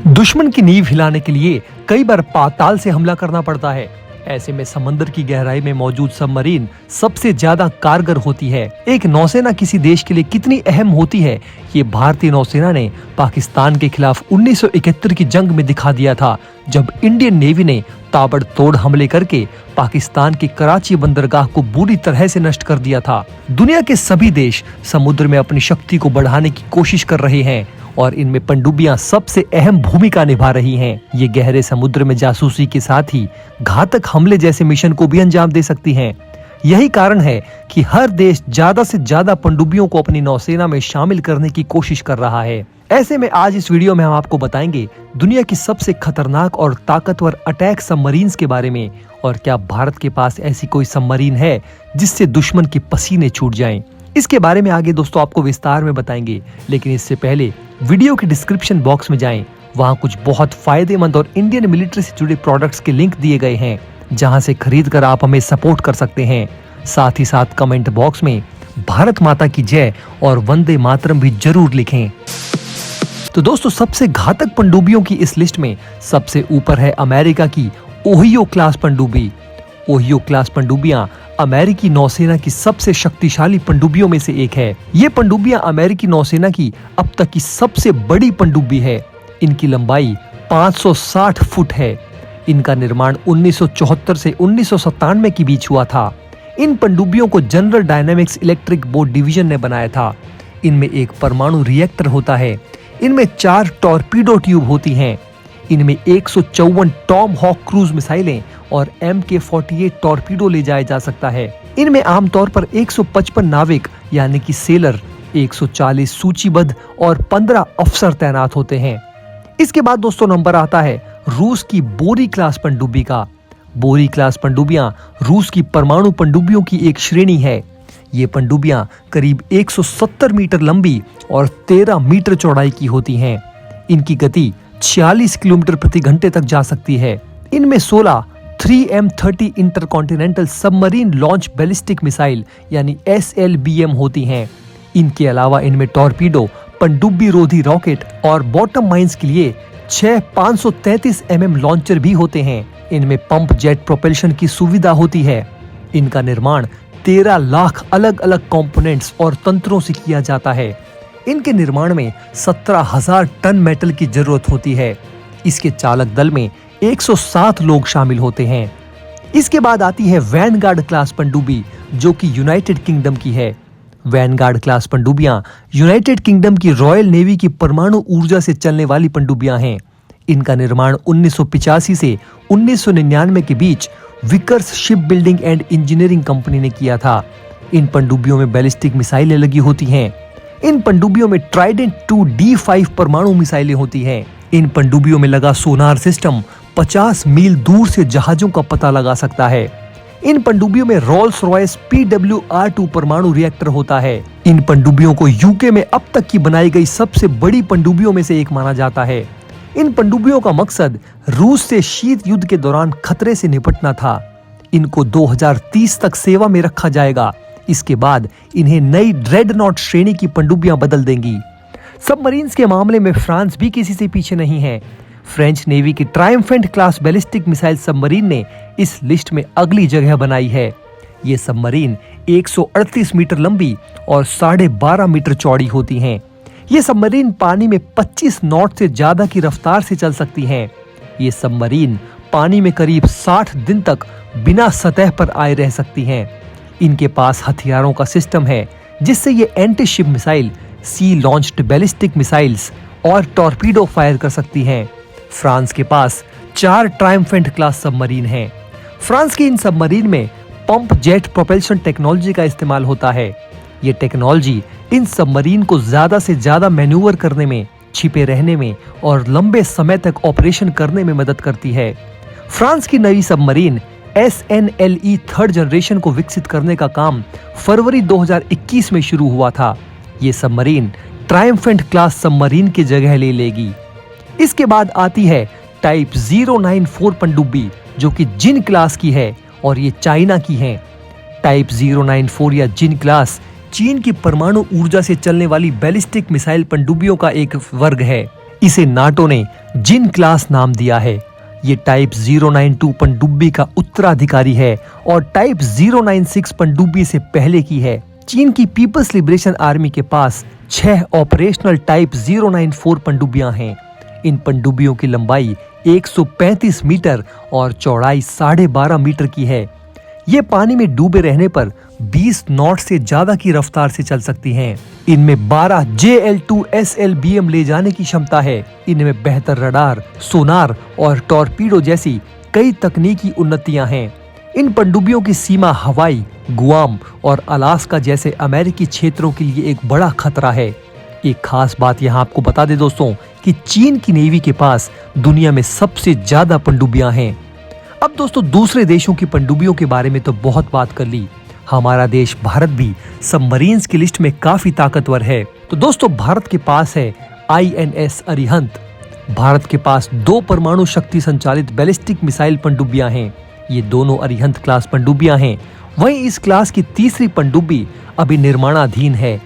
दुश्मन की नींव हिलाने के लिए कई बार पाताल से हमला करना पड़ता है। ऐसे में समंदर की गहराई में मौजूद सबमरीन सबसे ज्यादा कारगर होती है। एक नौसेना किसी देश के लिए कितनी अहम होती है, ये भारतीय नौसेना ने पाकिस्तान के खिलाफ 1971 की जंग में दिखा दिया था, जब इंडियन नेवी ने ताबड़तोड़ हमले करके पाकिस्तान की कराची बंदरगाह को बुरी तरह से नष्ट कर दिया था। दुनिया के सभी देश समुद्र में अपनी शक्ति को बढ़ाने की कोशिश कर रहे हैं और इनमें पनडुब्बियां सबसे अहम भूमिका निभा रही हैं। ये गहरे समुद्र में जासूसी के साथ ही घातक हमले जैसे मिशन को भी अंजाम दे सकती हैं। यही कारण है कि हर देश ज्यादा से ज्यादा पनडुब्बियों को अपनी नौसेना में शामिल करने की कोशिश कर रहा है। ऐसे में आज इस वीडियो में हम आपको बताएंगे दुनिया की सबसे खतरनाक और ताकतवर अटैक सबमरीन्स के बारे में, और क्या भारत के पास ऐसी कोई सबमरीन है जिससे दुश्मन के पसीने छूट जाएं। इसके बारे में आगे दोस्तों आपको विस्तार में बताएंगे, लेकिन इससे पहले वीडियो के डिस्क्रिप्शन बॉक्स में जाएं। वहां कुछ बहुत फायदेमंद और इंडियन मिलिट्री से जुड़े प्रोडक्ट्स के लिंक दिए गए हैं, जहां से खरीद कर आप हमें सपोर्ट कर सकते हैं। साथ ही साथ कमेंट बॉक्स में भारत माता की जय और वंदे मातरम भी जरूर लिखें। तो दोस्तों सबसे घातक पनडुब्बियों की इस लिस्ट में सबसे ऊपर है अमेरिका की ओहियो क्लास पनडुब्बी। ओहियो क्लास पनडुब्बियां अमेरिकी नौसेना की सबसे शक्तिशाली पनडुब्बियों में से एक है। ये पनडुब्बियां अमेरिकी नौसेना की अब तक की सबसे बड़ी पनडुब्बी है। इनकी लंबाई 560 फुट है। इनका निर्माण 1974 से 1997 के बीच हुआ था। इन पनडुब्बियों को general dynamics electric boat division ने बनाया था। इनमें एक परमाणु रिएक्टर होता है। इनमें 4 टॉर्पीडो ट्यूब होती हैं। इनमें 154 टॉम हॉक क्रूज मिसाइलें और MK-48 टॉर्पीडो ले जाया जा सकता है। इनमें आमतौर पर 155 नाविक यानी कि सेलर, 140 सूचीबद्ध और 15 अफसर तैनात होते हैं। इसके बाद दोस्तों नंबर आता है रूस की बोरी क्लास पनडुब्बी का। बोरी क्लास पनडुब्बियां रूस की परमाणु पनडुब्बियों की एक श्रेणी है। ये पनडुब्बियां करीब 170 मीटर लंबी और 13 मीटर चौड़ाई की होती हैं। इनकी गति 46 किलोमीटर प्रति घंटे तक जा सकती है। इनमें 16 3M30 intercontinental submarine launch ballistic missile यानी SLBM होती हैं। इनके अलावा इनमें टॉर्पीडो, पनडुब्बी रोधी रॉकेट और बॉटम माइंस के लिए 6 533 mm लॉन्चर भी होते हैं। इनमें पंप जेट प्रोपल्शन की सुविधा होती है। इनका निर्माण 13 लाख अलग अलग कंपोनेंट्स और तंत्रों से किया जाता है। इनके निर्माण में 17,000 टन मेटल की जरूरत होती है। इसके चालक दल में 107 लोग शामिल होते हैं। इसके बाद आती है वैनगार्ड क्लास पनडुब्बी, जो कि यूनाइटेड किंगडम की है। वैनगार्ड क्लास पनडुब्बियां यूनाइटेड किंगडम की रॉयल नेवी की परमाणु ऊर्जा से चलने वाली पनडुब्बियां हैं। इनका निर्माण 1985 से 1999 के बीच Vickers ship building and engineering company ने किया था। इन पनडुब्बियों में बैलिस्टिक मिसाइलें लगी होती हैं। इन पनडुब्बियों में ट्राइडेंट 2D5 परमाणु मिसाइलें होती हैं। इन पनडुब्बियों में लगा सोनार सिस्टम 50 मील दूर से जहाजों का पता लगा सकता है। इन पनडुब्बियों में रोल्स रॉयस PWR-2 परमाणु रिएक्टर होता है। इन पनडुब्बियों को यूके में अब तक की बनाई गई सबसे बड़ी पनडुब्बियों में से एक माना जाता है। इन पनडुब्बियों का मकसद रूस से शीत युद्ध के दौरान खतरे से निपटना था। इनको 2030 तक सेवा में रखा जाएगा। इसके बाद इन्हें नई ड्रेडनॉट श्रेणी की पनडुब्बियां बदल देंगी। सबमरीन्स के मामले में फ्रांस भी किसी से पीछे नहीं है। फ्रेंच नेवी की triumphant class ballistic missile submarine ने इस लिस्ट में अगली जगह बनाई है। ये सबमरीन 138 मीटर लंबी और 12.5 मीटर चौड़ी होती हैं। ये सबमरीन पानी में 25 नॉट से ज्यादा की रफ्तार से चल सकती हैं। ये सबमरीन पानी में करीब 60 दिन तक बिना सतह पर आए रह सकती हैं। इनके पास हथियारों का सिस्टम है जिससे ये एंटी शिप मिसाइल, सी लॉन्च्ड बैलिस्टिक मिसाइल्स और टॉर्पीडो फायर कर सकती हैं। फ्रांस के पास 4 ट्रायम्फेंट क्लास सबमरीन हैं। फ्रांस की इन सबमरीन में पंप जेट प्रोपल्शन टेक्नोलॉजी का इस्तेमाल होता है। ये टेक्नोलॉजी इन सबमरीन को ज्यादा से ज्यादा मैन्यूवर करने में, छिपे रहने में और लंबे समय तक ऑपरेशन करने में मदद करती है। फ्रांस की नई सबमरीन SNLE 3rd जनरेशन को विकसित करने का काम फरवरी 2021 में शुरू हुआ था। ये सबमरीन ट्रायम्फेंट क्लास सबमरीन की जगह ले लेगी। इसके बाद आती है टाइप 094 पनडुब्बी, जो कि जिन क्लास की है और ये चाइना की है। टाइप 094 या जिन क्लास चीन की परमाणु ऊर्जा से चलने वाली बैलिस्टिक मिसाइल पनडुब्बियों का एक वर्ग है। इसे नाटो ने जिन क्लास नाम दिया है। ये टाइप 092 पनडुब्बी का उत्तराधिकारी है और टाइप 096 पनडुब्बी से पहले की है। चीन की पीपल्स लिबरेशन आर्मी के पास 6 ऑपरेशनल टाइप 094 पनडुब्बियां हैं। इन पनडुब्बियों की लंबाई 135 मीटर और चौड़ाई 12.5 मीटर की है। ये पानी में डूबे रहने पर 20 नॉट से ज्यादा की रफ्तार से चल सकती हैं। इनमें 12 JL2 SLBM ले जाने की क्षमता है। इनमें बेहतर रडार, सोनार और टॉर्पीडो जैसी कई तकनीकी उन्नतियां हैं। इन पनडुब्बियों की सीमा हवाई, गुआम और अलास्का जैसे अमेरिकी क्षेत्रों के लिए एक बड़ा खतरा है। एक खास बात यहाँ आपको बता दे दोस्तों कि चीन की नेवी के पास दुनिया में सबसे ज्यादा पनडुब्बियां हैं। अब दोस्तों दूसरे देशों की पनडुब्बियों के बारे में तो बहुत बात कर ली। हमारा देश भारत भी सबमरीन्स की लिस्ट में काफी ताकतवर है। तो दोस्तों भारत के पास है INS अरिहंत। भारत के पास 2 परमाणु शक्ति संचालित बैलिस्टिक मिसाइल पनडुब्बियां हैं। ये दोनों अरिहंत क्लास पनडुब्बियां हैं। वहीं इस क्लास की तीसरी पनडुब्बी अभी निर्माणाधीन है।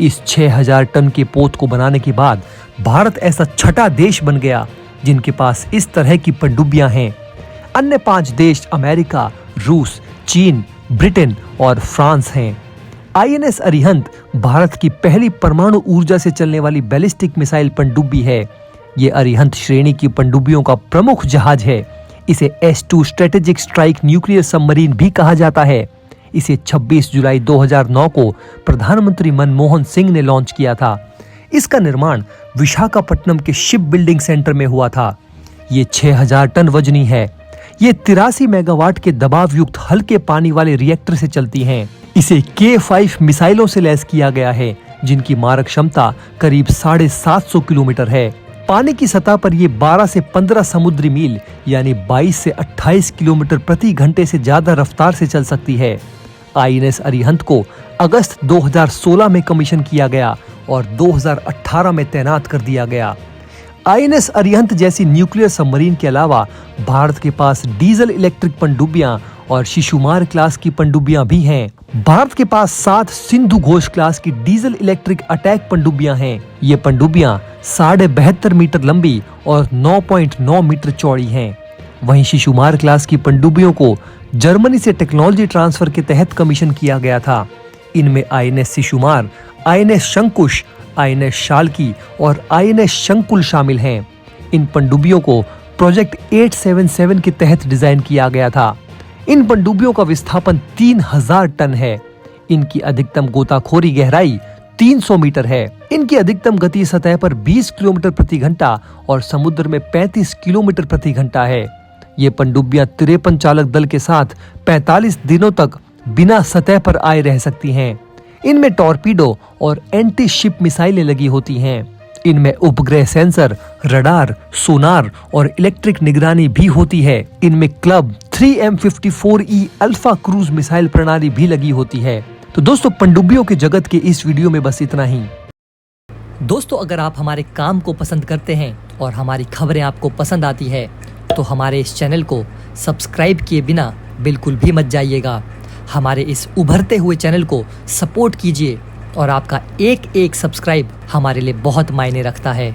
इस 6000 टन के पोत को बनाने के बाद भारत ऐसा छठा देश बन गया जिनके पास इस तरह की पनडुब्बियां हैं। अन्य 5 देश अमेरिका, रूस, चीन, ब्रिटेन और फ्रांस हैं। INS अरिहंत भारत की पहली परमाणु ऊर्जा से चलने वाली बैलिस्टिक मिसाइल पनडुब्बी है। ये अरिहंत श्रेणी की पनडुब्बियों का प्रमुख जहाज है। इसे S2 strategic strike nuclear submarine भी कहा जाता है। इसे 26 जुलाई 2009 को प्रधानमंत्री मनमोहन सिंह ने लॉन्च किया था। इसका निर्माण विशाखापट्टनम के शिप बिल्डिंग सेंटर में हुआ था। ये 6000 टन वजनी है। ये 83 मेगावाट के दबाव युक्त हल्के पानी वाले रिएक्टर से चलती हैं। इसे K5 मिसाइलों से लैस किया गया है जिनकी मारक क्षमता करीब 750 किलोमीटर है। पानी की सतह पर ये 12 से 15 समुद्री मील यानी 22 से 28 किलोमीटर प्रति घंटे से ज्यादा रफ्तार से चल सकती है। INS अरिहंत को अगस्त 2016 में कमीशन किया गया और 2018 में तैनात कर दिया गया। INS अरिहंत जैसी न्यूक्लियर सबमरीन के अलावा भारत के पास डीजल इलेक्ट्रिक पनडुब्बियां और शिशुमार क्लास की पनडुब्बियां भी हैं। भारत के पास 7 सिंधु घोष क्लास की डीजल इलेक्ट्रिक अटैक पनडुब्बियां हैं। ये पनडुब्बियां 72.5 मीटर लंबी और 9.9 मीटर चौड़ी हैं। वहीं शिशुमार क्लास की पनडुब्बियों को जर्मनी से टेक्नोलॉजी ट्रांसफर के तहत कमीशन किया गया था। इनमें INS शिशुमार, INS शंकुश, INS शालकी और INS शंकुल शामिल हैं। इन पनडुब्बियों को प्रोजेक्ट 877 के तहत डिजाइन किया गया था। इन पनडुब्बियों का विस्थापन 3000 टन है। इनकी अधिकतम गोताखोरी गहराई 300 मीटर है। इनकी अधिकतम गति सतह पर 20 किलोमीटर प्रति घंटा और समुद्र में 35 किलोमीटर प्रति घंटा है। ये पनडुब्बियां 53 चालक दल के साथ 45 दिनों तक बिना सतह पर आए रह सकती हैं। इनमें टॉर्पीडो और एंटी शिप मिसाइलें लगी होती हैं। इनमें उपग्रह सेंसर, रडार, सोनार और इलेक्ट्रिक निगरानी भी होती है। इनमें club 3M54E alpha cruise missile प्रणाली भी लगी होती है। तो दोस्तों पनडुब्बियों के जगत के इस वीडियो में बस इतना ही। दोस्तों अगर आप हमारे काम को पसंद करते हैं और हमारी खबरें आपको पसंद आती है तो हमारे इस चैनल को सब्सक्राइब किए बिना बिल्कुल भी मत जाइएगा। हमारे इस उभरते हुए चैनल को सपोर्ट कीजिए और आपका एक सब्सक्राइब हमारे लिए बहुत मायने रखता है।